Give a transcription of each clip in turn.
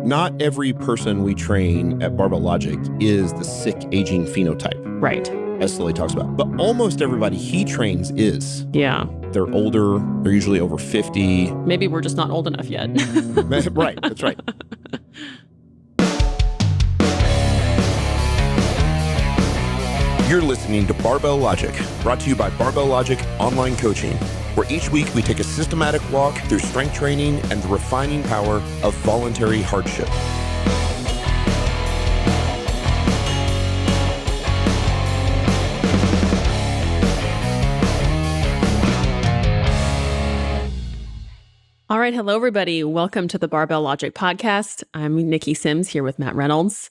not every person we train at Barbell Logic is the sick, aging phenotype. Right. As Sully talks about. But almost everybody he trains is. Yeah. They're older. They're usually over 50. Maybe we're just not old enough yet. Right. That's right. You're listening to Barbell Logic, brought to you by Barbell Logic Online Coaching, where each week we take a systematic walk through strength training and the refining power of voluntary hardship. All right. Hello, everybody. Welcome to the Barbell Logic podcast. I'm Niki Sims here with Matt Reynolds.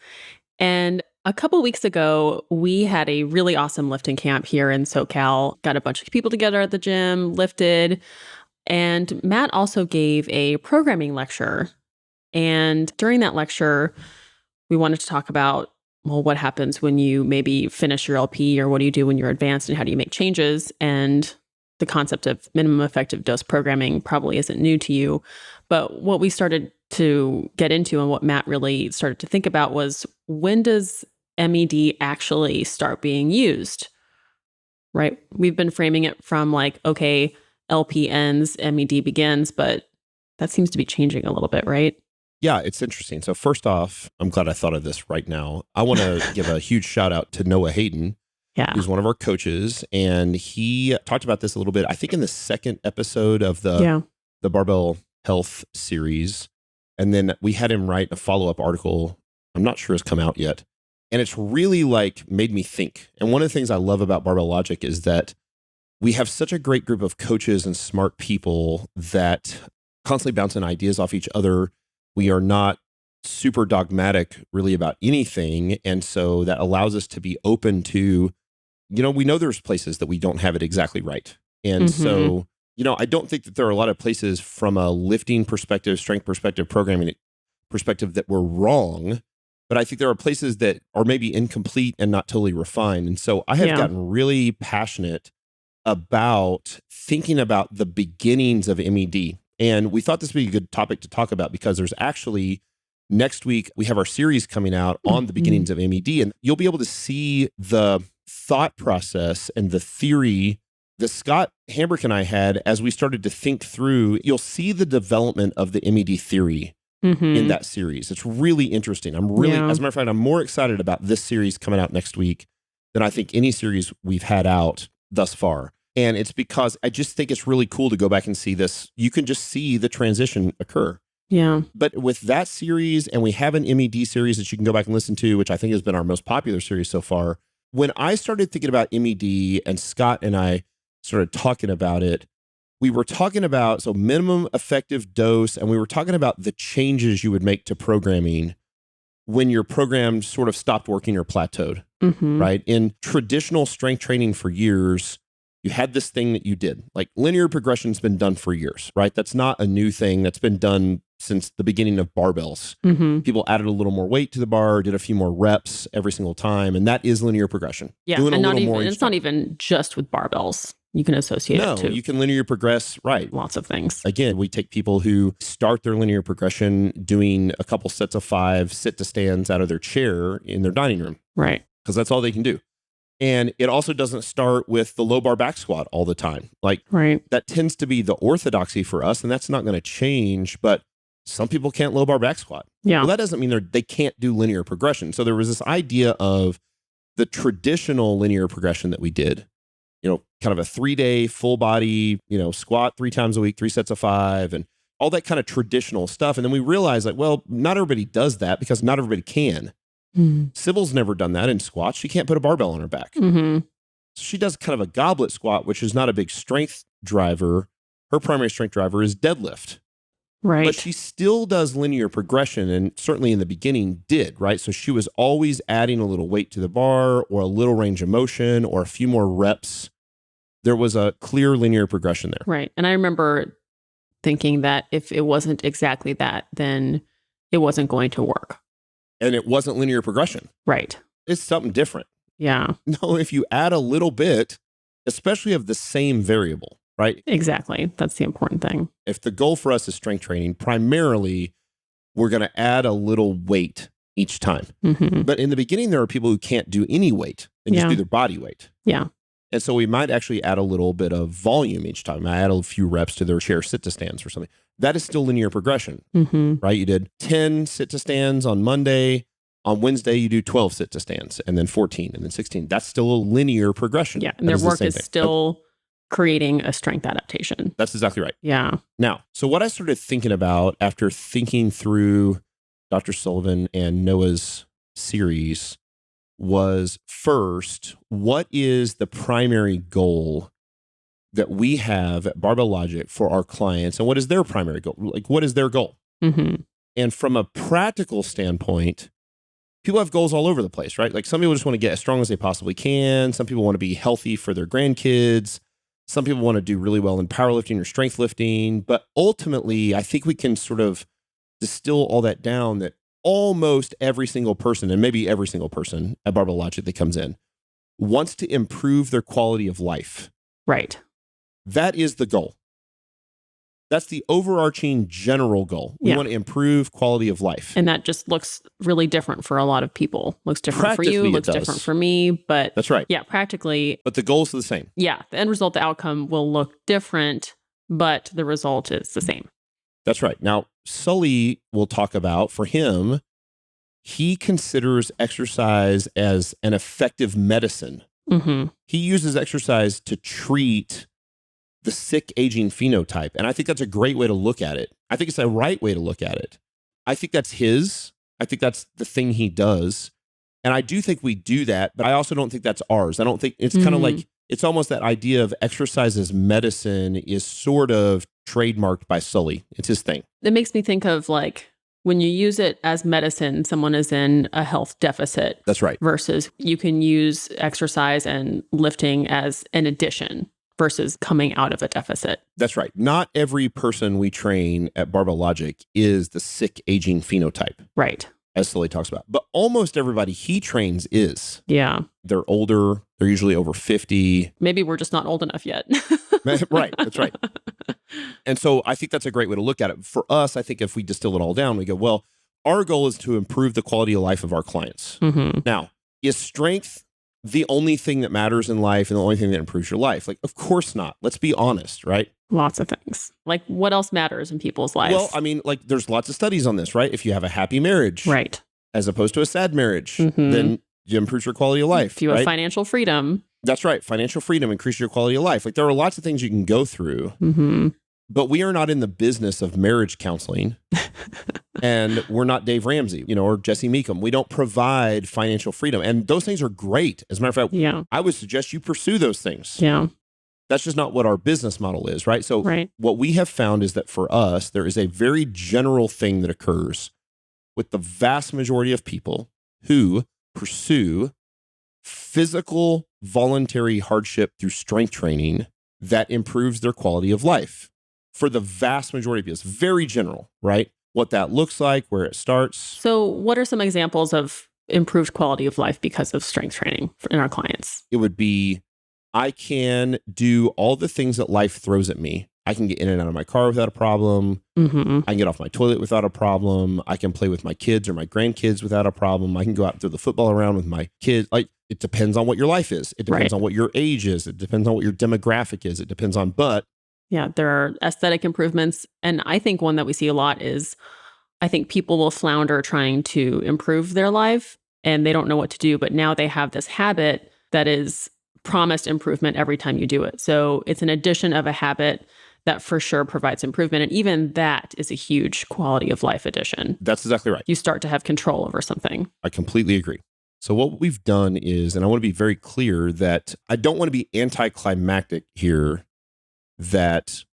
And a couple weeks ago, we had a really awesome lifting camp here in SoCal. Got a bunch of people together at the gym, lifted. And Matt also gave a programming lecture. And during that lecture, we wanted to talk about, well, what happens when you maybe finish your LP, or what do you do when you're advanced, and how do you make changes? And the concept of minimum effective dose programming probably isn't new to you. But what we started to get into and what Matt really started to think about was, when does MED actually start being used? Right? We've been framing it from like, okay, LP ends, MED begins, but that seems to be changing a little bit, right? Yeah, it's interesting. So first off, I'm glad I thought of this right now. I want to give a huge shout out to Hayden. Yeah. Who's one of our coaches, and he talked about this a little bit, I think in the second episode of the Barbell Health series. And then we had him write a follow-up article. I'm not sure it's come out yet. And it's really like made me think. And one of the things I love about Barbell Logic is that we have such a great group of coaches and smart people that constantly bouncing ideas off each other. We are not super dogmatic really about anything. And so that allows us to be open to, we know there's places that we don't have it exactly right. And so, I don't think that there are a lot of places from a lifting perspective, strength perspective, programming perspective that we're wrong. But I think there are places that are maybe incomplete and not totally refined. And so I have gotten really passionate about thinking about the beginnings of MED. And we thought this would be a good topic to talk about because there's actually, next week, we have our series coming out on the beginnings of MED. And you'll be able to see the thought process and the theory that Scott Hambrick and I had as we started to think through. You'll see the development of the MED theory in that series. It's really interesting. As a matter of fact, I'm more excited about this series coming out next week than I think any series we've had out thus far. And it's because I just think it's really cool to go back and see this. You can just see the transition occur. Yeah. But with that series, and we have an MED series that you can go back and listen to, which I think has been our most popular series so far. When I started thinking about MED and Scott and I started talking about it, we were talking about minimum effective dose, and we were talking about the changes you would make to programming when your program sort of stopped working or plateaued, right? In traditional strength training for years, you had this thing that you did. Like linear progression's been done for years, right? That's not a new thing. That's been done since the beginning of barbells. People added a little more weight to the bar, did a few more reps every single time, and that is linear progression. Yeah, Doing and it's not even just with barbells. You can associate it to. No, you can linear progress, right? Lots of things. Again, we take people who start their linear progression doing a couple sets of 5 sit to stands out of their chair in their dining room. Right. Because that's all they can do. And it also doesn't start with the low bar back squat all the time. That tends to be the orthodoxy for us, and that's not going to change. But some people can't low bar back squat. Yeah. Well, that doesn't mean they can't do linear progression. So there was this idea of the traditional linear progression that we did, kind of a 3-day full body, squat 3 times a week, 3 sets of 5, and all that kind of traditional stuff. And then we realized not everybody does that because not everybody can. Sybil's never done that in squats. She can't put a barbell on her back. So she does kind of a goblet squat, which is not a big strength driver. Her primary strength driver is deadlift. Right. But she still does linear progression, and certainly in the beginning did, right? So she was always adding a little weight to the bar or a little range of motion or a few more reps. There was a clear linear progression there. Right. And I remember thinking that if it wasn't exactly that, then it wasn't going to work. And it wasn't linear progression. Right. It's something different. Yeah. No, if you add a little bit, especially of the same variable, right? Exactly. That's the important thing. If the goal for us is strength training, primarily we're going to add a little weight each time. But in the beginning, there are people who can't do any weight and just do their body weight. Yeah. And so we might actually add a little bit of volume each time. I add a few reps to their chair sit-to-stands or something. That is still linear progression, right? You did 10 sit-to-stands on Monday. On Wednesday, you do 12 sit-to-stands, and then 14, and then 16. That's still a linear progression. Yeah, and their work is still creating a strength adaptation. That's exactly right. Yeah. Now, so what I started thinking about after thinking through Dr. Sullivan and Noah's series was, first, what is the primary goal that we have at Barbell Logic for our clients, and what is their primary goal? Like, what is their goal? And from a practical standpoint, people have goals all over the place, right? Like, some people just want to get as strong as they possibly can. Some people want to be healthy for their grandkids. Some people want to do really well in powerlifting or strength lifting. But ultimately, I think we can sort of distill all that down that almost every single person, and maybe every single person at Barbell Logic that comes in, wants to improve their quality of life. Right. That is the goal. That's the overarching general goal. We want to improve quality of life. And that just looks really different for a lot of people. Looks different for you, looks different for me, but that's right. Yeah, practically. But the goals are the same. Yeah, the end result, the outcome will look different, but the result is the same. That's right. Now, Sully will talk about, for him, he considers exercise as an effective medicine. He uses exercise to treat the sick aging phenotype. And I think that's a great way to look at it. I think it's a right way to look at it. I think that's his. I think that's the thing he does. And I do think we do that, but I also don't think that's ours. I don't think it's kind of like, it's almost that idea of exercise as medicine is sort of trademarked by Sully. It's his thing. It makes me think of like, when you use it as medicine, someone is in a health deficit. That's right. Versus you can use exercise and lifting as an addition versus coming out of a deficit. That's right. Not every person we train at Barbell Logic is the sick aging phenotype. Right. As Sully talks about. But almost everybody he trains is. Yeah. They're older. They're usually over 50. Maybe we're just not old enough yet. Right. That's right. And so I think that's a great way to look at it. For us, I think if we distill it all down, we go, well, our goal is to improve the quality of life of our clients. Now, is strength the only thing that matters in life and the only thing that improves your life? Like, of course not. Let's be honest, right? Lots of things. Like, what else matters in people's lives? Well, I mean, like, there's lots of studies on this, right? If you have a happy marriage, right, as opposed to a sad marriage, then you improve your quality of life. If you have financial freedom. That's right. Financial freedom increases your quality of life. Like, there are lots of things you can go through. But we are not in the business of marriage counseling. And we're not Dave Ramsey, or Jesse Meekum. We don't provide financial freedom. And those things are great. As a matter of fact, I would suggest you pursue those things. Yeah. That's just not what our business model is, right? So what we have found is that for us, there is a very general thing that occurs with the vast majority of people who pursue physical voluntary hardship through strength training that improves their quality of life. For the vast majority of people, it's very general, right? What that looks like, where it starts. So what are some examples of improved quality of life because of strength training in our clients? It would be, I can do all the things that life throws at me. I can get in and out of my car without a problem. I can get off my toilet without a problem. I can play with my kids or my grandkids without a problem. I can go out and throw the football around with my kids. Like, it depends on what your life is. It depends on what your age is. It depends on what your demographic is. It depends on, but yeah, there are aesthetic improvements. And I think one that we see a lot is, I think people will flounder trying to improve their life and they don't know what to do. But now they have this habit that is promised improvement every time you do it. So it's an addition of a habit that for sure provides improvement. And even that is a huge quality of life addition. That's exactly right. You start to have control over something. I completely agree. So what we've done is, and I want to be very clear that I don't want to be anticlimactic here, that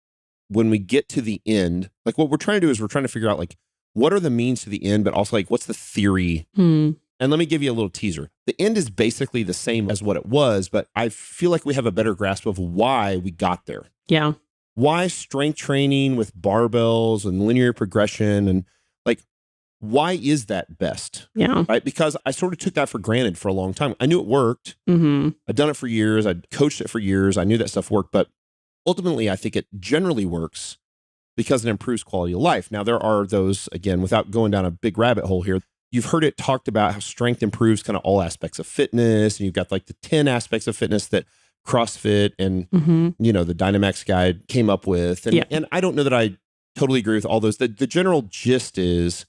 when we get to the end, like what we're trying to do is we're trying to figure out like, what are the means to the end, but also like, what's the theory? And let me give you a little teaser. The end is basically the same as what it was, but I feel like we have a better grasp of why we got there. Yeah. Why strength training with barbells and linear progression, and like, why is that best? Yeah. Right? Because I sort of took that for granted for a long time. I knew it worked. I'd done it for years. I'd coached it for years. I knew that stuff worked, but ultimately, I think it generally works because it improves quality of life. Now, there are those, again, without going down a big rabbit hole here, you've heard it talked about how strength improves kind of all aspects of fitness. And you've got like the 10 aspects of fitness that CrossFit and, the Dynamax guide came up with. And I don't know that I totally agree with all those. The general gist is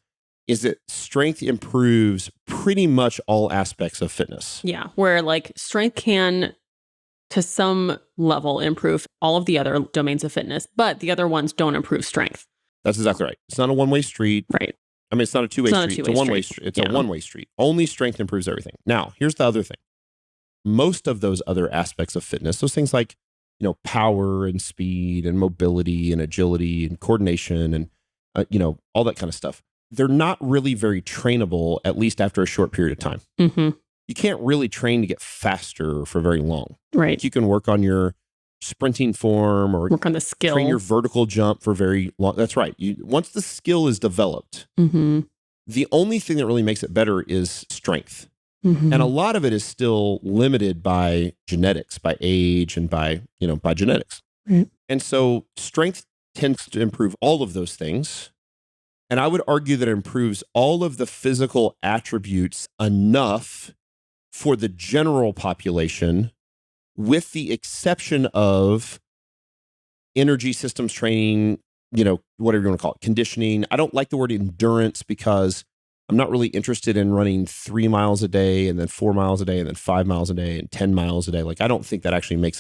that strength improves pretty much all aspects of fitness. Yeah, where like strength can, to some level, improve all of the other domains of fitness, but the other ones don't improve strength. That's exactly right. It's not a one-way street. Right. I mean, it's not a two-way street. It's a one-way street. It's a one-way street. Only strength improves everything. Now, here's the other thing. Most of those other aspects of fitness, those things like, power and speed and mobility and agility and coordination and, all that kind of stuff, they're not really very trainable, at least after a short period of time. You can't really train to get faster for very long. Right. You can work on your sprinting form or work on the skill. Train your vertical jump for very long. That's right. Once the skill is developed, the only thing that really makes it better is strength. And a lot of it is still limited by genetics, by age, and by genetics. Right. And so strength tends to improve all of those things. And I would argue that it improves all of the physical attributes enough for the general population, with the exception of energy systems training, whatever you want to call it, conditioning. I don't like the word endurance because I'm not really interested in running 3 miles a day and then 4 miles a day and then 5 miles a day and 10 miles a day. Like, I don't think that actually I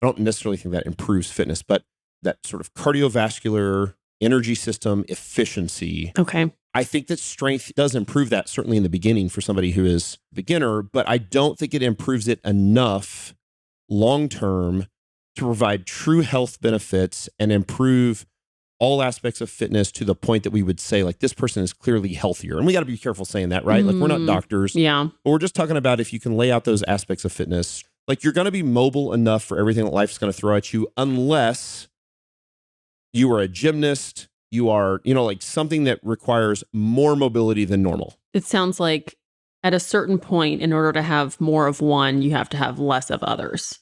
don't necessarily think that improves fitness, but that sort of cardiovascular energy system efficiency. Okay. I think that strength does improve that, certainly in the beginning for somebody who is a beginner, but I don't think it improves it enough long-term to provide true health benefits and improve all aspects of fitness to the point that we would say, like, this person is clearly healthier. And we got to be careful saying that, right? Like, we're not doctors. Yeah. But we're just talking about if you can lay out those aspects of fitness, like, you're going to be mobile enough for everything that life's going to throw at you, unless you are a gymnast, you are, like something that requires more mobility than normal. It sounds like at a certain point, in order to have more of one, you have to have less of others.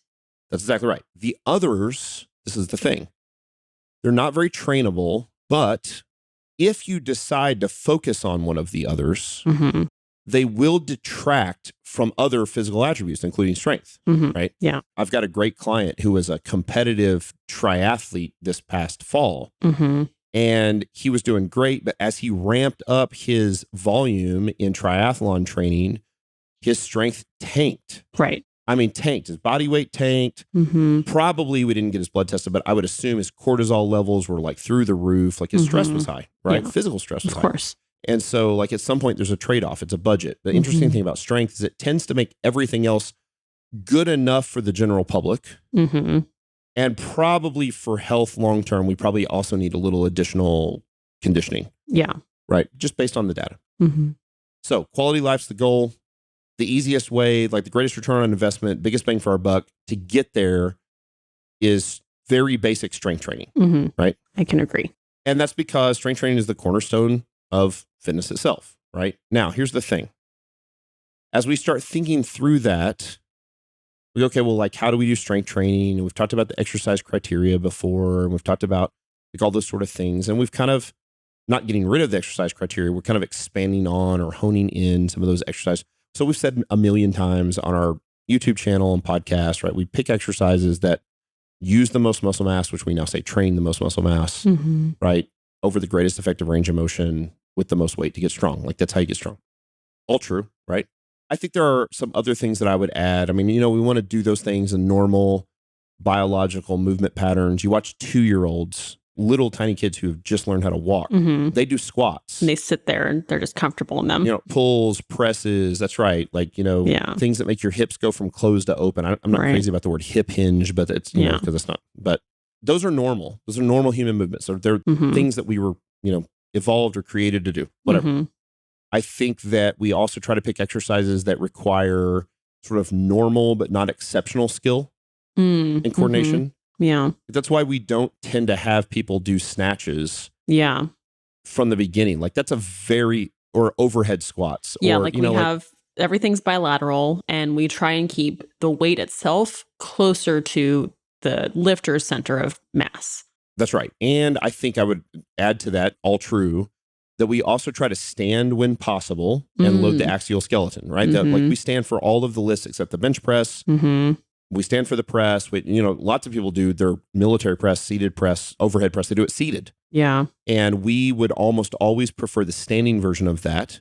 That's exactly right. The others, this is the thing, they're not very trainable, but if you decide to focus on one of the others, they will detract from other physical attributes, including strength, right? Yeah. I've got a great client who was a competitive triathlete this past fall, and he was doing great. But as he ramped up his volume in triathlon training, his strength tanked. Right. I mean, tanked. His body weight tanked. Probably we didn't get his blood tested, but I would assume his cortisol levels were like through the roof. Like his stress was high, right? Yeah. Physical stress was high. Of course. And so, like, at some point, there's a trade-off. It's a budget. The interesting thing about strength is it tends to make everything else good enough for the general public. And probably for health long-term, we probably also need a little additional conditioning. Yeah. Right? Just based on the data. So quality life's the goal. The easiest way, like the greatest return on investment, biggest bang for our buck to get there is very basic strength training, right? I can agree. And that's because strength training is the cornerstone of fitness itself, right? Now, here's the thing. As we start thinking through that, we go, okay, well, like, how do we do strength training? And we've talked about the exercise criteria before, and we've talked about like all those sort of things. And we've kind of not getting rid of the exercise criteria. We're kind of expanding on or honing in some of those exercises. So we've said a million times on our YouTube channel and podcast, right? We pick exercises that use the most muscle mass, which we now say train the most muscle mass, right? Over the greatest effective range of motion with the most weight to get strong. Like, that's how you get strong. All true, right? I think there are some other things that I would add. I mean, we want to do those things in normal biological movement patterns. You watch 2-year-olds, little tiny kids who have just learned how to walk. They do squats. And they sit there and they're just comfortable in them. Pulls, presses. That's right. Like, things that make your hips go from closed to open. I'm not crazy about the word hip hinge, but it's, because it's not. But those are normal. Those are normal human movements. So they're things that we were, evolved or created to do, whatever. I think that we also try to pick exercises that require sort of normal but not exceptional skill and coordination. Yeah. That's why we don't tend to have people do snatches from the beginning. Like, that's or overhead squats. Yeah, or, like we have, everything's bilateral, and we try and keep the weight itself closer to the lifter's center of mass. That's right. And I think I would add to that, all true, that we also try to stand when possible and load the axial skeleton, right? That like we stand for all of the lifts except the bench press. We stand for the press. Lots of people do their military press, seated press, overhead press. They do it seated. Yeah. And we would almost always prefer the standing version of that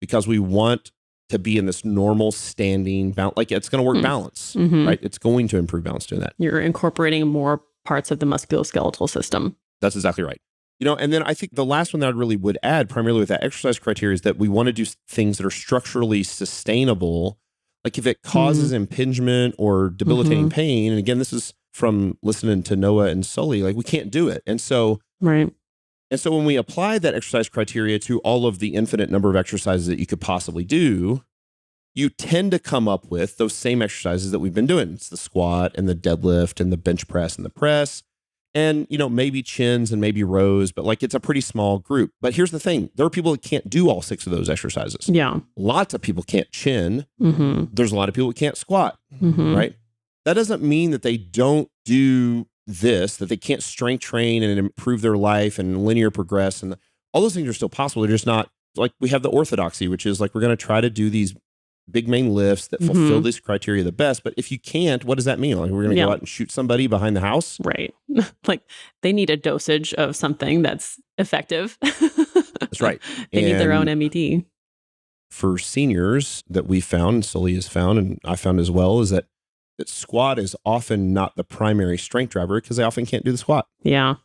because we want to be in this normal standing balance. Like it's going to work balance, right? It's going to improve balance doing that. You're incorporating more parts of the musculoskeletal system. That's exactly right. And then I think the last one that I really would add primarily with that exercise criteria is that we want to do things that are structurally sustainable. Like if it causes impingement or debilitating pain, and again, this is from listening to Noah and Sully, like we can't do it. And so, right. And so when we apply that exercise criteria to all of the infinite number of exercises that you could possibly do, you tend to come up with those same exercises that we've been doing. It's the squat and the deadlift and the bench press and the press. And, maybe chins and maybe rows, but like it's a pretty small group. But here's the thing. There are people that can't do all 6 of those exercises. Yeah. Lots of people can't chin. There's a lot of people that can't squat, right? That doesn't mean that they don't do this, that they can't strength train and improve their life and linear progress. And all those things are still possible. They're just not like we have the orthodoxy, which is like we're going to try to do these big main lifts that fulfill this criteria the best. But if you can't, what does that mean? Like we're going to go out and shoot somebody behind the house? Right. Like they need a dosage of something that's effective. That's right. They need their own MET. For seniors that we found, and Sully has found, and I found as well, is that squat is often not the primary strength driver because they often can't do the squat. Yeah.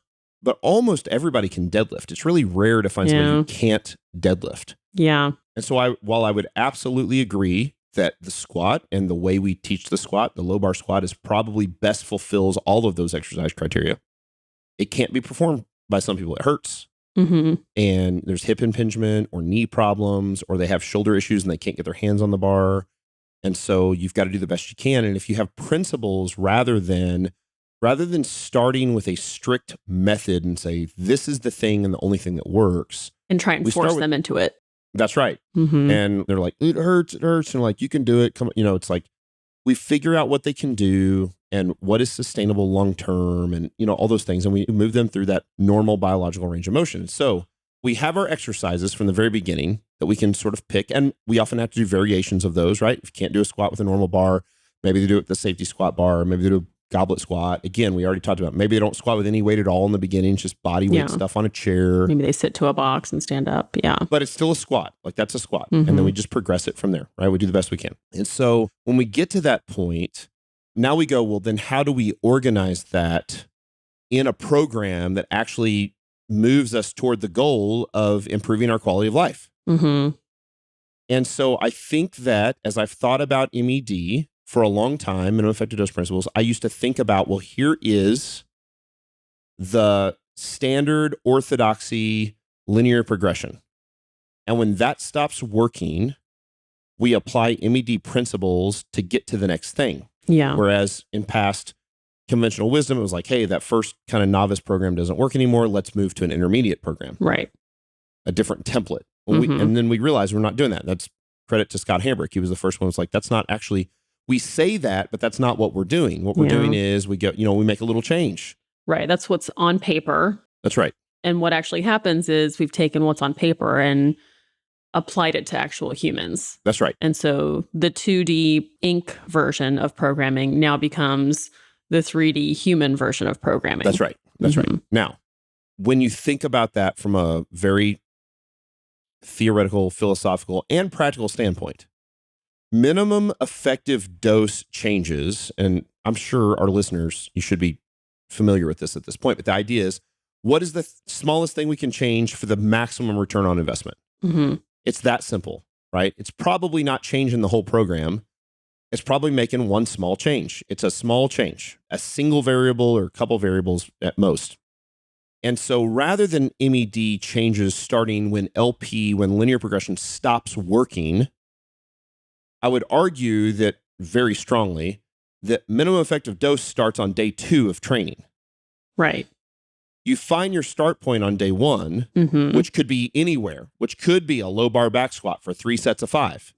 But almost everybody can deadlift. It's really rare to find somebody who can't deadlift. Yeah. And so while I would absolutely agree that the squat and the way we teach the squat, the low bar squat is probably best fulfills all of those exercise criteria. It can't be performed by some people. It hurts. And there's hip impingement or knee problems, or they have shoulder issues and they can't get their hands on the bar. And so you've got to do the best you can. And if you have principles rather than starting with a strict method and say, this is the thing and the only thing that works. And try and force them into it. That's right. And they're like, it hurts. And like, you can do it. Come, it's like we figure out what they can do and what is sustainable long-term and, all those things. And we move them through that normal biological range of motion. So we have our exercises from the very beginning that we can sort of pick. And we often have to do variations of those, right? If you can't do a squat with a normal bar, maybe they do it with the safety squat bar, maybe they do a goblet squat. Again, we already talked about maybe they don't squat with any weight at all in the beginning, just body weight stuff on a chair. Maybe they sit to a box and stand up. Yeah. But it's still a squat. Like that's a squat. And then we just progress it from there, right? We do the best we can. And so when we get to that point, now we go, well, then how do we organize that in a program that actually moves us toward the goal of improving our quality of life? And so I think that as I've thought about MED, for a long time, minimum effective dose principles, I used to think about, well, here is the standard orthodoxy linear progression. And when that stops working, we apply MED principles to get to the next thing. Yeah. Whereas in past conventional wisdom, it was like, hey, that first kind of novice program doesn't work anymore. Let's move to an intermediate program. Right. A different template. And then we realized we're not doing that. That's credit to Scott Hambrick. He was the first one. It's like, that's not actually... We say that, but that's not what we're doing. What we're doing is we get, we make a little change. Right. That's what's on paper. That's right. And what actually happens is we've taken what's on paper and applied it to actual humans. That's right. And so the 2D ink version of programming now becomes the 3D human version of programming. That's right. That's right. Now, when you think about that from a very theoretical, philosophical, and practical standpoint, minimum effective dose changes, and I'm sure our listeners, you should be familiar with this at this point, but the idea is, what is the smallest thing we can change for the maximum return on investment? It's that simple, right? It's probably not changing the whole program. It's probably making one small change. It's a small change, a single variable or a couple variables at most. And so rather than MED changes starting when linear progression stops working, I would argue that very strongly that minimum effective dose starts on day 2 of training. Right. You find your start point on day 1, which could be anywhere, which could be a low bar back squat for 3 sets of 5.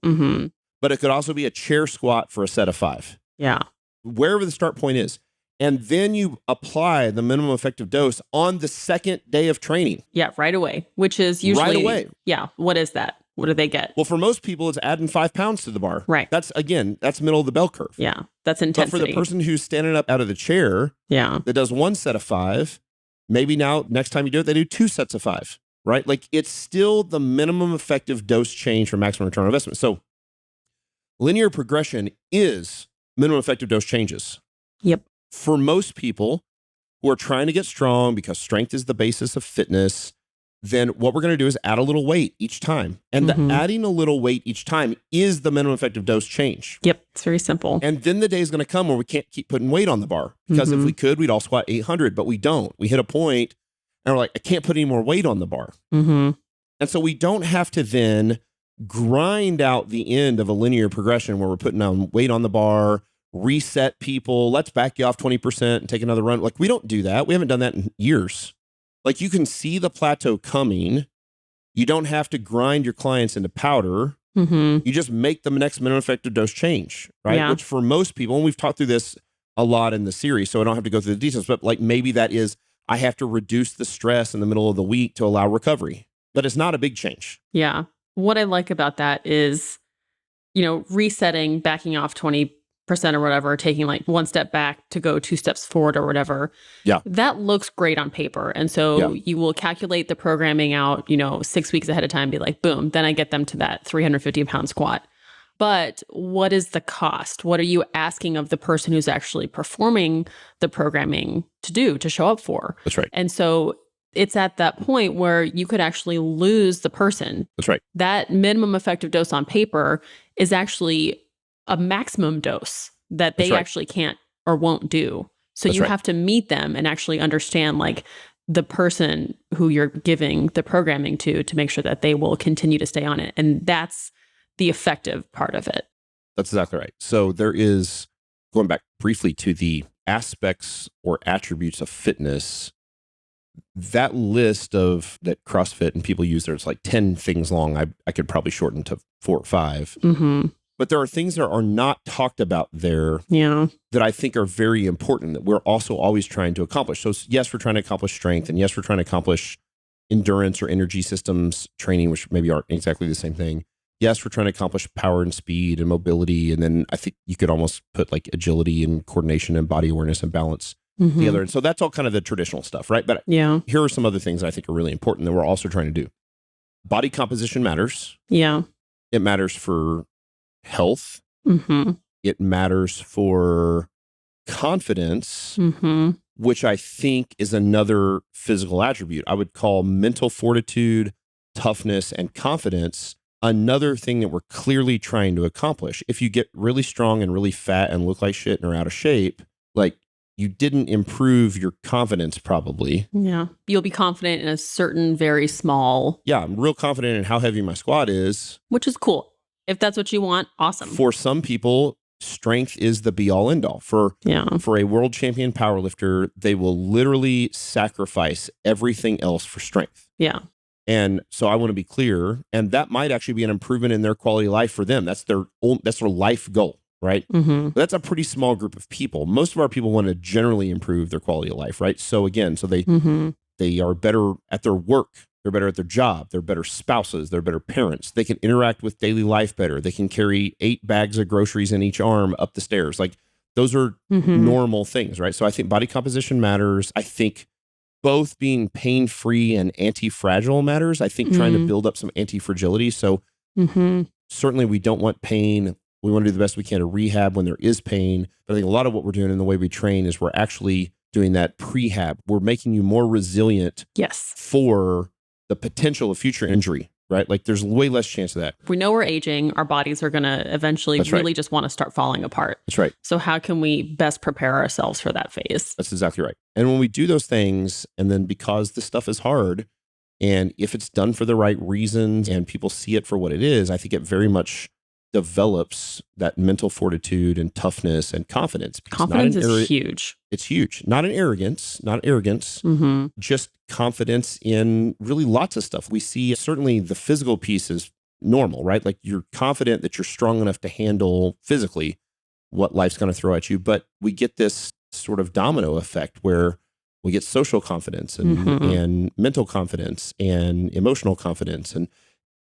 But it could also be a chair squat for a set of 5. Yeah. Wherever the start point is. And then you apply the minimum effective dose on the second day of training. Yeah, right away, which is usually... Right away. Yeah, what is that? What do they get? Well, for most people, it's adding 5 pounds to the bar. Right. That's middle of the bell curve. Yeah, that's intensity. But for the person who's standing up out of the chair that does 1 set of 5, maybe now next time you do it, they do 2 sets of 5, right? Like it's still the minimum effective dose change for maximum return on investment. So linear progression is minimum effective dose changes. Yep. For most people who are trying to get strong because strength is the basis of fitness, then what we're going to do is add a little weight each time. And the adding a little weight each time is the minimum effective dose change. Yep. It's very simple. And then the day is going to come where we can't keep putting weight on the bar. Because if we could, we'd all squat 800, but we don't. We hit a point and we're like, I can't put any more weight on the bar. And so we don't have to then grind out the end of a linear progression where we're putting on weight on the bar, reset people, let's back you off 20% and take another run. Like we don't do that. We haven't done that in years. Like you can see the plateau coming. You don't have to grind your clients into powder. You just make the next minimum effective dose change, right? Yeah. Which for most people, and we've talked through this a lot in the series, so I don't have to go through the details, but like maybe that is, I have to reduce the stress in the middle of the week to allow recovery. But it's not a big change. Yeah. What I like about that is, resetting, backing off 20% or whatever, taking like 1 step back to go 2 steps forward or whatever. Yeah. That looks great on paper. And so you will calculate the programming out, 6 weeks ahead of time, be like, boom, then I get them to that 350-pound squat. But what is the cost? What are you asking of the person who's actually performing the programming to show up for? That's right. And so it's at that point where you could actually lose the person. That's right. That minimum effective dose on paper is actually a maximum dose that they actually can't or won't do. So you have to meet them and actually understand like the person who you're giving the programming to make sure that they will continue to stay on it. And that's the effective part of it. That's exactly right. So there is, going back briefly to the aspects or attributes of fitness, that list of that CrossFit and people use there, it's like 10 things long. I could probably shorten to 4 or 5. But there are things that are not talked about there that I think are very important that we're also always trying to accomplish. So yes, we're trying to accomplish strength, and yes, we're trying to accomplish endurance or energy systems training, which maybe aren't exactly the same thing. Yes, we're trying to accomplish power and speed and mobility. And then I think you could almost put like agility and coordination and body awareness and balance together. And so that's all kind of the traditional stuff, right? But here are some other things I think are really important that we're also trying to do. Body composition matters. Yeah. It matters for health. It matters for confidence, which I think is another physical attribute. I would call mental fortitude, toughness, and confidence another thing that we're clearly trying to accomplish. If you get really strong and really fat and look like shit and are out of shape, like you didn't improve your confidence probably. Yeah. You'll be confident in a certain very small... Yeah, I'm real confident in how heavy my squat is. Which is cool. If that's what you want, awesome. For some people, strength is the be-all, end-all. For a world champion powerlifter, they will literally sacrifice everything else for strength. Yeah. And so I want to be clear, and that might actually be an improvement in their quality of life for them. That's their life goal, right? But that's a pretty small group of people. Most of our people want to generally improve their quality of life, right? So again, they are better at their work. They're better at their job. They're better spouses. They're better parents. They can interact with daily life better. They can carry 8 bags of groceries in each arm up the stairs. Like those are normal things, right? So I think body composition matters. I think both being pain-free and anti-fragile matters. I think trying to build up some anti-fragility. So certainly we don't want pain. We want to do the best we can to rehab when there is pain. But I think a lot of what we're doing in the way we train is we're actually doing that prehab. We're making you more resilient for the potential of future injury, right? Like there's way less chance of that. If we know we're aging, our bodies are going to eventually just want to start falling apart. That's right. So how can we best prepare ourselves for that phase? That's exactly right. And when we do those things, and then because this stuff is hard, and if it's done for the right reasons and people see it for what it is, I think it very much develops that mental fortitude and toughness and confidence. Confidence is huge. It's huge. Not arrogance, just confidence in really lots of stuff. We see certainly the physical piece is normal, right? Like you're confident that you're strong enough to handle physically what life's going to throw at you. But we get this sort of domino effect where we get social confidence and mental confidence and emotional confidence. And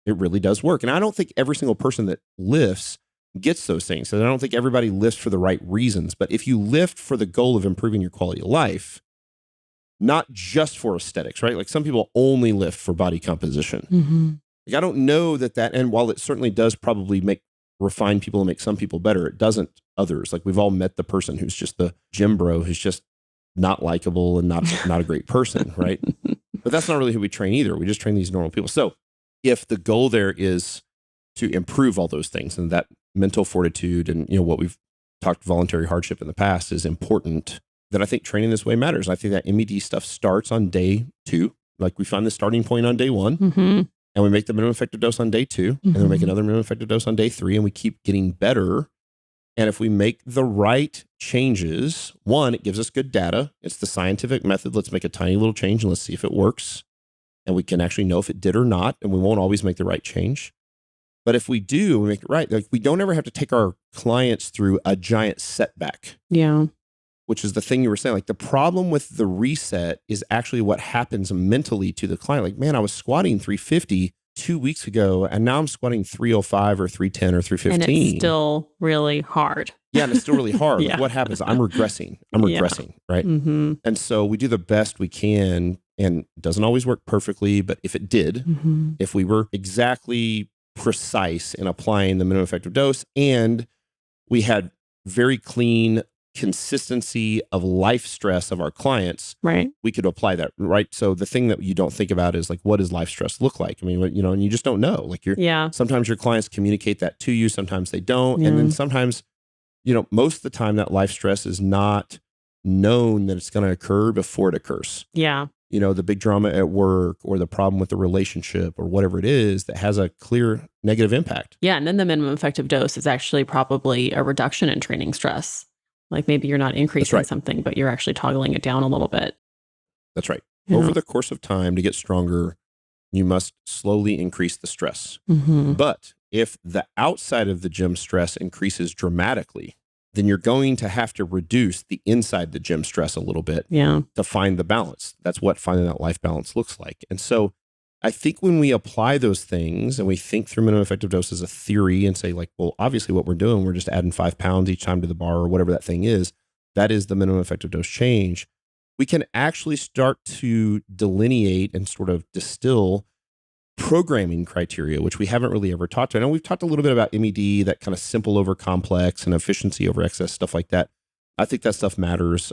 it really does work. And I don't think every single person that lifts gets those things. And I don't think everybody lifts for the right reasons. But if you lift for the goal of improving your quality of life, not just for aesthetics, right? Like some people only lift for body composition. Like I don't know that, and while it certainly does probably refine people and make some people better, it doesn't others. Like we've all met the person who's just the gym bro who's just not likable and not a great person, right? But that's not really who we train either. We just train these normal people. So if the goal there is to improve all those things and that mental fortitude and what we've talked voluntary hardship in the past is important, then I think training this way matters. I think that MED stuff starts on day 2. Like we find the starting point on day 1 and we make the minimum effective dose on day 2 and then we make another minimum effective dose on day 3 and we keep getting better. And if we make the right changes, one, it gives us good data. It's the scientific method. Let's make a tiny little change and let's see if it works. And we can actually know if it did or not. And we won't always make the right change. But if we do, we make it right. Like we don't ever have to take our clients through a giant setback. Yeah. Which is the thing you were saying. Like the problem with the reset is actually what happens mentally to the client. Like, man, I was squatting 350 2 weeks ago, and now I'm squatting 305 or 310 or 315. And it's still really hard. Yeah, and it's still really hard. Like what happens? I'm regressing, right? And so we do the best we can, and it doesn't always work perfectly, but if it did, if we were exactly precise in applying the minimum effective dose, and we had very clean consistency of life stress of our clients, right? We could apply that, right? So the thing that you don't think about is like, what does life stress look like? I mean, and you just don't know. Like sometimes your clients communicate that to you, sometimes they don't. And then sometimes, most of the time that life stress is not known that it's going to occur before it occurs. Yeah. The big drama at work or the problem with the relationship or whatever it is that has a clear negative impact. Yeah. And then the minimum effective dose is actually probably a reduction in training stress. Like maybe you're not increasing something, but you're actually toggling it down a little bit. That's right. Over the course of time to get stronger, you must slowly increase the stress. But if the outside of the gym stress increases dramatically, then you're going to have to reduce the inside the gym stress a little bit to find the balance. That's what finding that life balance looks like. And so I think when we apply those things and we think through minimum effective dose as a theory and say like, well, obviously what we're doing, we're just adding 5 pounds each time to the bar or whatever that thing is, that is the minimum effective dose change. We can actually start to delineate and sort of distill programming criteria, which we haven't really ever talked to. I know we've talked a little bit about MED, that kind of simple over complex and efficiency over excess, stuff like that. I think that stuff matters.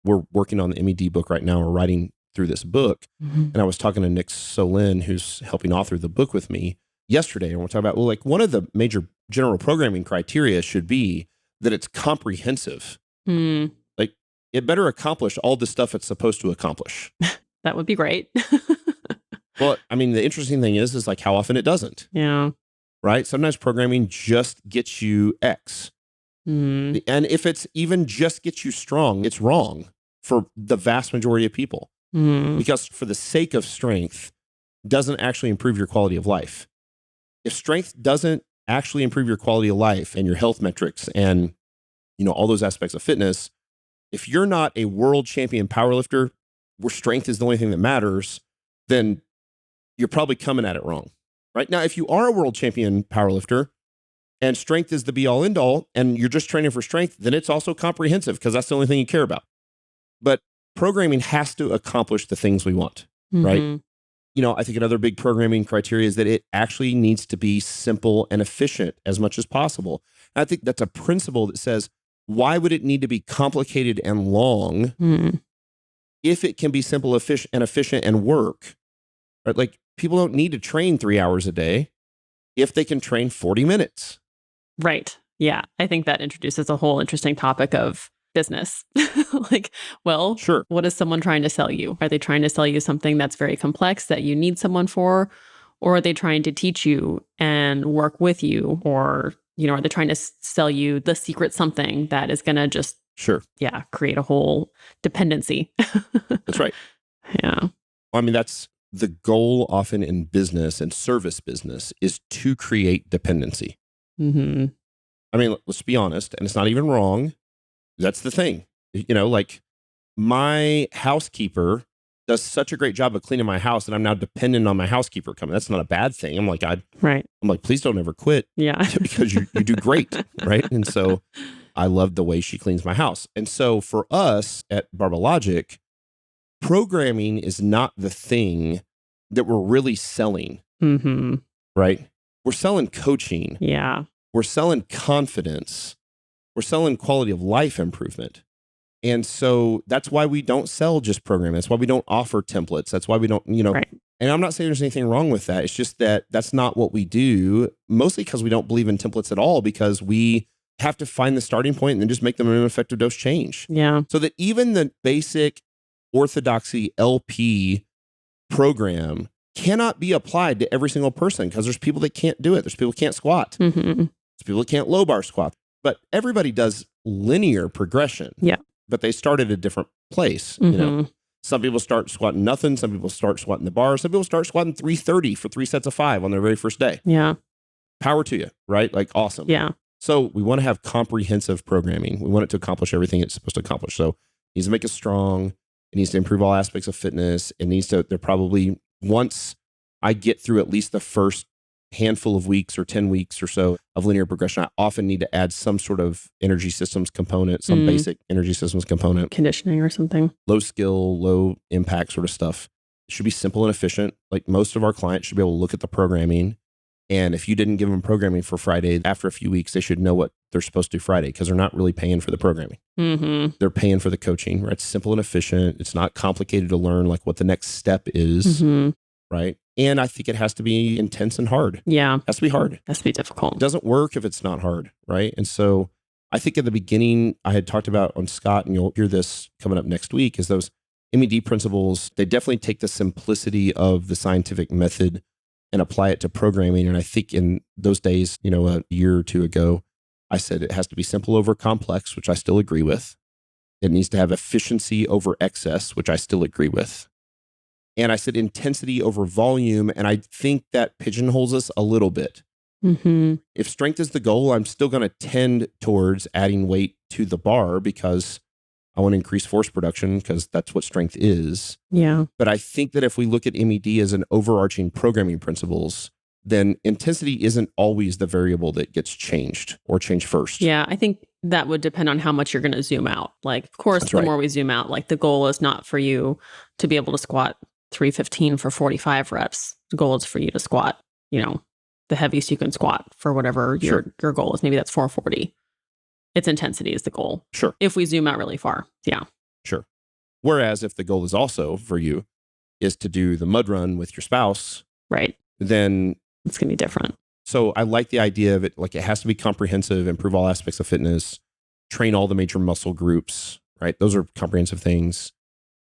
We're working on the MED book right now. We're writing through this book. And I was talking to Nick Solin, who's helping author the book with me yesterday. And we're talking about, well, like one of the major general programming criteria should be that it's comprehensive. Like it better accomplish all the stuff it's supposed to accomplish. That would be great. Well, I mean, the interesting thing is like how often it doesn't. Yeah. Right? Sometimes programming just gets you X. And if it's even just gets you strong, it's wrong for the vast majority of people. Because for the sake of strength doesn't actually improve your quality of life. If strength doesn't actually improve your quality of life and your health metrics and all those aspects of fitness, if you're not a world champion powerlifter where strength is the only thing that matters, then you're probably coming at it wrong. Right? Now, if you are a world champion powerlifter and strength is the be all end all and you're just training for strength, then it's also comprehensive because that's the only thing you care about. But programming has to accomplish the things we want, right? I think another big programming criteria is that it actually needs to be simple and efficient as much as possible. And I think that's a principle that says, why would it need to be complicated and long if it can be simple, efficient and work? Right? Like people don't need to train 3 hours a day if they can train 40 minutes. Right. Yeah. I think that introduces a whole interesting topic of business. Like, well, sure. What is someone trying to sell you? Are they trying to sell you something that's very complex that you need someone for? Or are they trying to teach you and work with you? Or, are they trying to sell you the secret something that is going to just, create a whole dependency? That's right. Yeah. I mean, that's the goal often in business and service business is to create dependency. I mean, let's be honest, and it's not even wrong. That's the thing. Like my housekeeper does such a great job of cleaning my house that I'm now dependent on my housekeeper coming. That's not a bad thing. I'm like, please don't ever quit. Yeah. Because you do great. Right. And so I love the way she cleans my house. And so for us at Barbell Logic, programming is not the thing that we're really selling. Mm-hmm. Right. We're selling coaching. Yeah. We're selling confidence. We're selling quality of life improvement. And so that's why we don't sell just programming. That's why we don't offer templates. That's why we don't, Right. And I'm not saying there's anything wrong with that. It's just that that's not what we do, mostly because we don't believe in templates at all, because we have to find the starting point and then just make the minimum effective dose change. Yeah. So that even the basic orthodoxy LP program cannot be applied to every single person, because there's people that can't do it. There's people that can't squat. Mm-hmm. There's people that can't low bar squat. But everybody does linear progression. Yeah. But they start at a different place. Mm-hmm. Some people start squatting nothing. Some people start squatting the bar. Some people start squatting 330 for 3 sets of 5 on their very first day. Yeah. Power to you, right? Like, awesome. Yeah. So we want to have comprehensive programming. We want it to accomplish everything it's supposed to accomplish. So it needs to make us strong. It needs to improve all aspects of fitness. It needs to, they're probably, once I get through at least the first handful of weeks or 10 weeks or so of linear progression, I often need to add some sort of energy systems component, some basic energy systems component. Conditioning or something. Low skill, low impact sort of stuff. It should be simple and efficient. Like, most of our clients should be able to look at the programming. And if you didn't give them programming for Friday, after a few weeks, they should know what they're supposed to do Friday, because they're not really paying for the programming. Mm-hmm. They're paying for the coaching, right? It's simple and efficient. It's not complicated to learn, like what the next step is, right? And I think it has to be intense and hard. Yeah. It has to be hard. It has to be difficult. It doesn't work if it's not hard, right? And so I think at the beginning, I had talked about on Scott, and you'll hear this coming up next week, is those MED principles. They definitely take the simplicity of the scientific method and apply it to programming. And I think in those days, a year or two ago, I said it has to be simple over complex, which I still agree with. It needs to have efficiency over excess, which I still agree with. And I said intensity over volume. And I think that pigeonholes us a little bit. Mm-hmm. If strength is the goal, I'm still going to tend towards adding weight to the bar, because I want to increase force production, because that's what strength is. Yeah. But I think that if we look at MED as an overarching programming principles, then intensity isn't always the variable that gets changed or changed first. Yeah. I think that would depend on how much you're going to zoom out. Like, of course, That's the right. more we zoom out, like, the goal is not for you to be able to squat 315 for 45 reps. The goal is for you to squat, the heaviest you can squat for whatever your goal is. Maybe that's 440. Its intensity is the goal. Sure. If we zoom out really far. Yeah. Sure. Whereas if the goal is also for you is to do the mud run with your spouse, right, then it's going to be different. So I like the idea of it. Like, it has to be comprehensive, improve all aspects of fitness, train all the major muscle groups, right? Those are comprehensive things.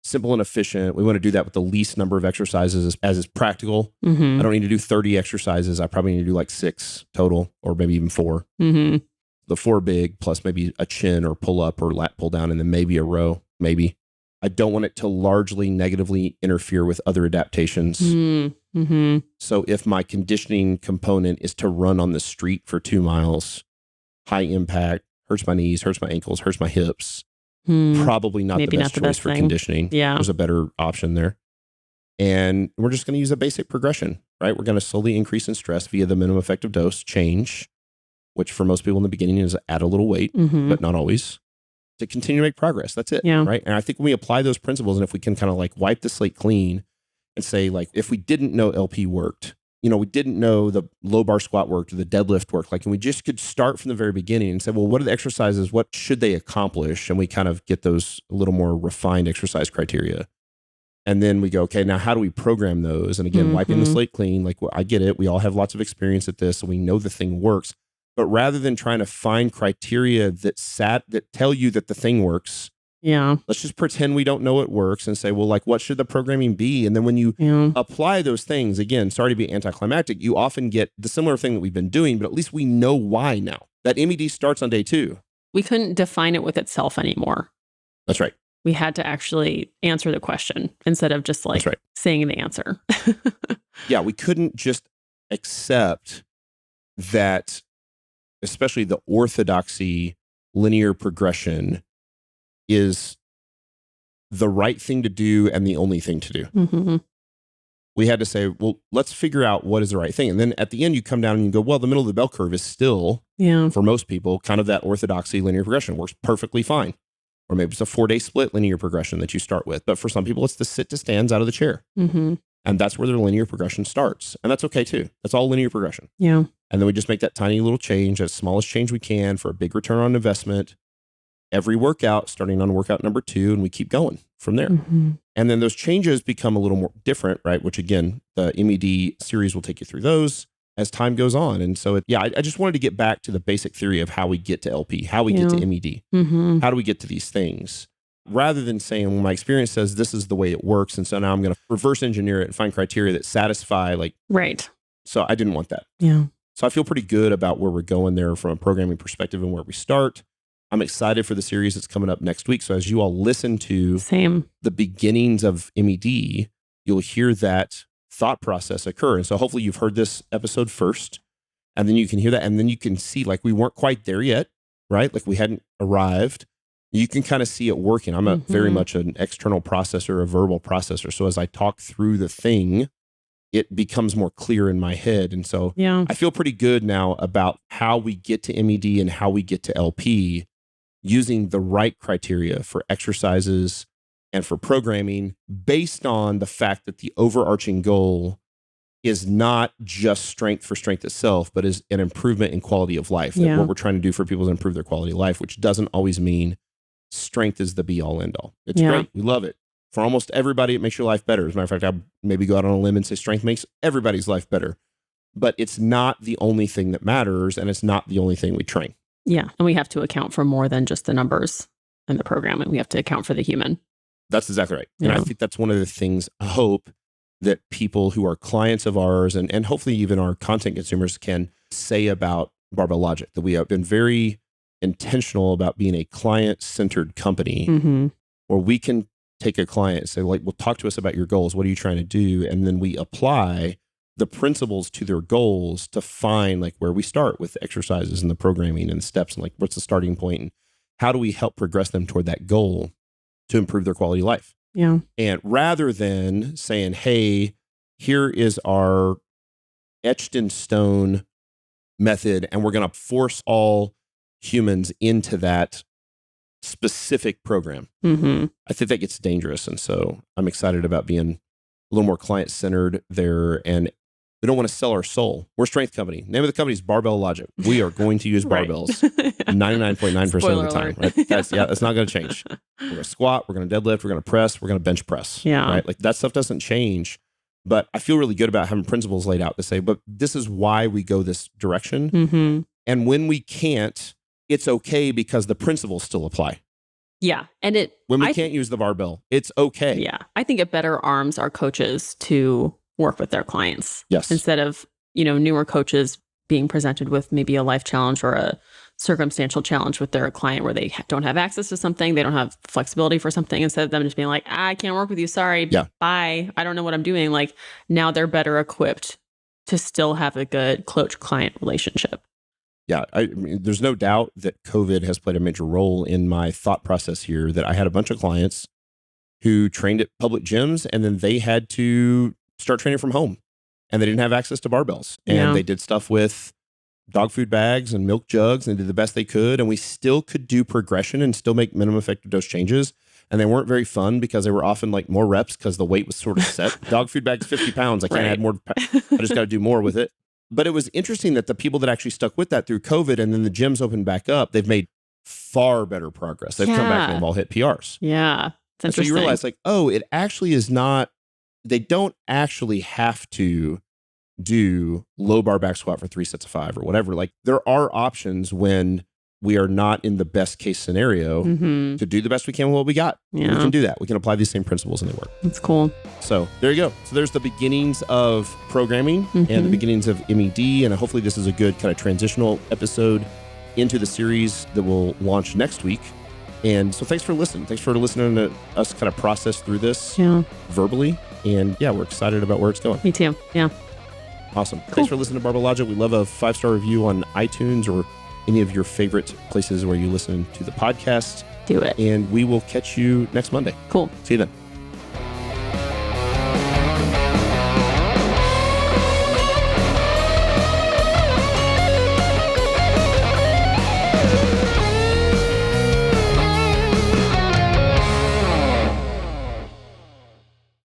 Simple and efficient. We want to do that with the least number of exercises as is practical. Mm-hmm. I don't need to do 30 exercises. I probably need to do like 6 total, or maybe even 4. Mm-hmm. The 4 big, plus maybe a chin or pull up or lat pull down, and then maybe a row, maybe. I don't want it to largely negatively interfere with other adaptations. Mm-hmm. So if my conditioning component is to run on the street for 2 miles, high impact, hurts my knees, hurts my ankles, hurts my hips, probably not the best choice for conditioning. Yeah. There's a better option there. And we're just going to use a basic progression, right? We're going to slowly increase in stress via the minimum effective dose change, which for most people in the beginning is add a little weight, but not always, to continue to make progress. That's it, right? And I think when we apply those principles, and if we can kind of like wipe the slate clean and say, like, if we didn't know LP worked, we didn't know the low bar squat worked or the deadlift worked, like, and we just could start from the very beginning and say, well, what are the exercises? What should they accomplish? And we kind of get those a little more refined exercise criteria. And then we go, okay, now how do we program those? And again, wiping the slate clean, like, well, I get it. We all have lots of experience at this, and we know the thing works. But rather than trying to find criteria that tell you that the thing works, let's just pretend we don't know it works and say, well, like, what should the programming be? And then when you apply those things, again, sorry to be anticlimactic, you often get the similar thing that we've been doing, but at least we know why now. That MED starts on day 2. We couldn't define it with itself anymore. That's right. We had to actually answer the question instead of just like saying the answer. Yeah, we couldn't just accept that, especially the orthodoxy linear progression is the right thing to do and the only thing to do. Mm-hmm. We had to say, well, let's figure out what is the right thing. And then at the end, you come down and you go, well, the middle of the bell curve is still, for most people, kind of that orthodoxy linear progression. Works perfectly fine. Or maybe it's a 4-day split linear progression that you start with. But for some people, it's the sit to stands out of the chair. Mm-hmm. And that's where their linear progression starts. And that's okay too. That's all linear progression. Yeah. And then we just make that tiny little change, as smallest change we can for a big return on investment. Every workout, starting on workout number 2, and we keep going from there. Mm-hmm. And then those changes become a little more different, right? Which again, the MED series will take you through those as time goes on. And so, I just wanted to get back to the basic theory of how we get to LP, how we get to MED, how do we get to these things, rather than saying, well, my experience says this is the way it works. And so now I'm going to reverse engineer it and find criteria that satisfy Right. So I didn't want that. Yeah. So I feel pretty good about where we're going there from a programming perspective and where we start. I'm excited for the series that's coming up next week. So as you all listen to the beginnings of MED, you'll hear that thought process occur. And so hopefully you've heard this episode first, and then you can hear that. And then you can see we weren't quite there yet, right? We hadn't arrived. You can kind of see it working. I'm a very much an external processor, a verbal processor. So as I talk through the thing, it becomes more clear in my head. And so I feel pretty good now about how we get to MED and how we get to LP, using the right criteria for exercises and for programming, based on the fact that the overarching goal is not just strength for strength itself, but is an improvement in quality of life. That what we're trying to do for people is improve their quality of life, which doesn't always mean strength is the be all end all. It's great. We love it. For almost everybody, it makes your life better. As a matter of fact, I'll maybe go out on a limb and say strength makes everybody's life better. But it's not the only thing that matters, and it's not the only thing we train. Yeah. And we have to account for more than just the numbers and the programming. We have to account for the human. That's exactly right. And I think that's one of the things I hope that people who are clients of ours and hopefully even our content consumers can say about Barbell Logic, that we have been very intentional about being a client-centered company where we can take a client and say, well, talk to us about your goals. What are you trying to do? And then we apply the principles to their goals to find where we start with the exercises and the programming and the steps and what's the starting point and how do we help progress them toward that goal to improve their quality of life. Yeah. And rather than saying, hey, here is our etched in stone method and we're going to force all humans into that specific program. I think that gets dangerous. And so I'm excited about being a little more client-centered there. And we don't want to sell our soul. We're a strength company. Name of the company is Barbell Logic. We are going to use barbells 99.9% of the time. Right? That's not going to change. We're going to squat. We're going to deadlift. We're going to press. We're going to bench press. Yeah. Right? That stuff doesn't change. But I feel really good about having principles laid out to say, but this is why we go this direction. And when we can't, it's okay because the principles still apply. Yeah. And when we can't use the barbell, it's okay. Yeah. I think it better arms our coaches to work with their clients. Yes. Instead of, newer coaches being presented with maybe a life challenge or a circumstantial challenge with their client where they don't have access to something, they don't have flexibility for something, instead of them just being like, I can't work with you. Sorry. Yeah. Bye. I don't know what I'm doing. Now they're better equipped to still have a good coach-client relationship. Yeah, I mean, there's no doubt that COVID has played a major role in my thought process here, that I had a bunch of clients who trained at public gyms and then they had to start training from home and they didn't have access to barbells. And they did stuff with dog food bags and milk jugs and did the best they could. And we still could do progression and still make minimum effective dose changes. And they weren't very fun because they were often more reps because the weight was sort of set. Dog food bag's 50 pounds. I can't add more. I just got to do more with it. But it was interesting that the people that actually stuck with that through COVID and then the gyms opened back up, they've made far better progress. They've come back and they've all hit PRs. Yeah. And so you realize it actually is not, they don't actually have to do low bar back squat for 3 sets of 5 or whatever. There are options when we are not in the best case scenario to do the best we can with what we got. Yeah. We can do that. We can apply these same principles and they work. That's cool. So there you go. So there's the beginnings of programming and the beginnings of MED. And hopefully this is a good kind of transitional episode into the series that will launch next week. And so thanks for listening. Thanks for listening to us kind of process through this verbally. And we're excited about where it's going. Me too. Yeah. Awesome. Cool. Thanks for listening to Barbell Logic. We love a 5-star review on iTunes or any of your favorite places where you listen to the podcast. Do it. And we will catch you next Monday. Cool. See you then.